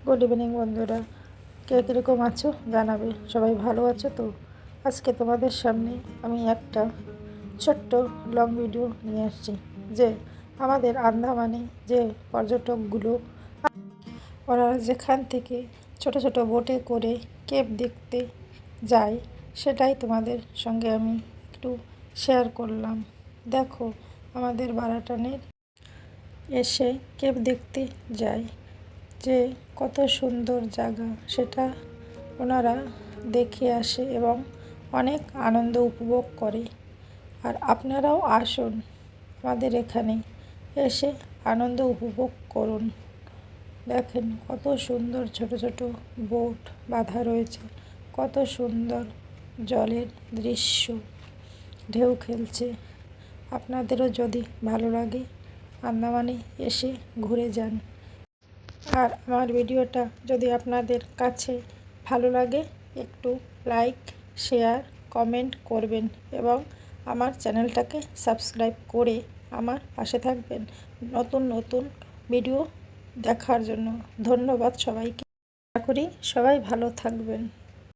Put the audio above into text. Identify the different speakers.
Speaker 1: Good evening বন্ধুরা, কে কীরকম আছো জানাবে। সবাই ভালো আছো তো? আজকে তোমাদের সামনে আমি একটা ছোট্ট লং ভিডিও নিয়ে আসছি যে আমাদের আন্দামানে যে পর্যটকগুলো ওরা যেখান থেকে ছোট ছোট বোটে করে কেপ দেখতে যায় সেটাই তোমাদের সঙ্গে আমি একটু শেয়ার করলাম। দেখো, আমাদের বারাটানের এসে কেপ দেখতে যায় যে কত সুন্দর জায়গা, সেটা ওনারা দেখে আসে এবং অনেক আনন্দ উপভোগ করে। আর আপনারাও আসুন, আমাদের এখানে এসে আনন্দ উপভোগ করুন। দেখেন কত সুন্দর ছোট ছোট বোট বাঁধা রয়েছে, কত সুন্দর জলের দৃশ্য, ঢেউ খেলছে। আপনাদেরও যদি ভালো লাগে আন্দামানে এসে ঘুরে যান। আর আমার ভিডিওটা যদি আপনাদের কাছে ভালো লাগে একটু লাইক, শেয়ার, কমেন্ট করবেন এবং আমার চ্যানেলটাকে সাবস্ক্রাইব করে আমার পাশে থাকবেন নতুন নতুন ভিডিও দেখার জন্য। ধন্যবাদ সবাইকে। আশা করি সবাই ভালো থাকবেন।